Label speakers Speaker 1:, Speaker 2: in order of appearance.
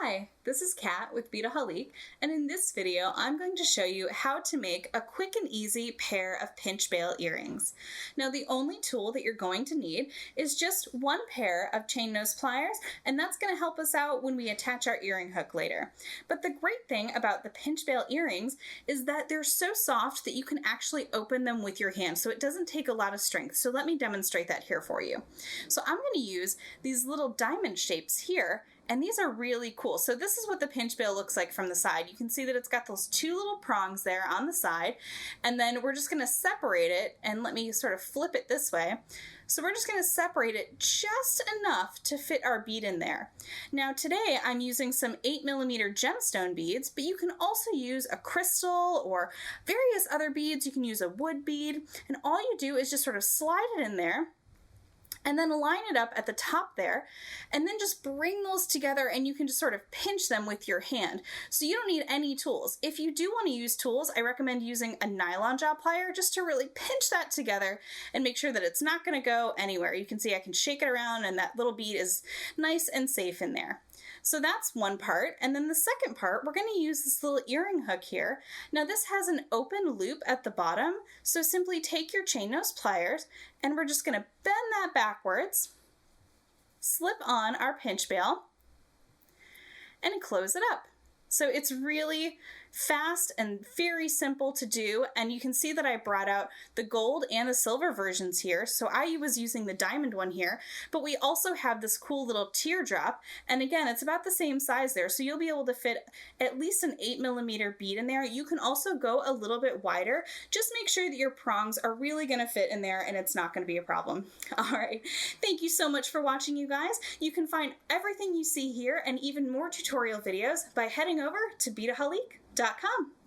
Speaker 1: Hi, this is Kat with Beading, and in this video I'm going to show you how to make a quick and easy pair of pinch bail earrings. Now the only tool that you're going to need is just one pair of chain nose pliers, and that's going to help us out when we attach our earring hook later. But the great thing about the pinch bail earrings is that they're so soft that you can actually open them with your hand, so it doesn't take a lot of strength. So let me demonstrate that here for you. So I'm going to use these little diamond shapes here, and these are really cool. So this is what the pinch bail looks like from the side. You can see that it's got those two little prongs there on the side, and then we're just going to separate it, and let me sort of flip it this way. So we're just going to separate it just enough to fit our bead in there. Now today I'm using some 8mm gemstone beads, but you can also use a crystal or various other beads. You can use a wood bead, and all you do is just sort of slide it in there, and then line it up at the top there, and then just bring those together, and you can just sort of pinch them with your hand. So you don't need any tools. If you do want to use tools, I recommend using a nylon jaw plier just to really pinch that together and make sure that it's not going to go anywhere. You can see I can shake it around and that little bead is nice and safe in there. So that's one part, and then the second part, we're going to use this little earring hook here. Now this has an open loop at the bottom, so simply take your chain nose pliers, and we're just going to bend that backwards, slip on our pinch bail, and close it up. So it's really fast and very simple to do, and you can see that I brought out the gold and the silver versions here. So I was using the diamond one here, but we also have this cool little teardrop, and again it's about the same size there, so you'll be able to fit at least an 8mm bead in there. You can also go a little bit wider. Just make sure that your prongs are really going to fit in there and it's not going to be a problem. Alright, thank you so much for watching, you guys. You can find everything you see here and even more tutorial videos by heading over to beadahalik.com.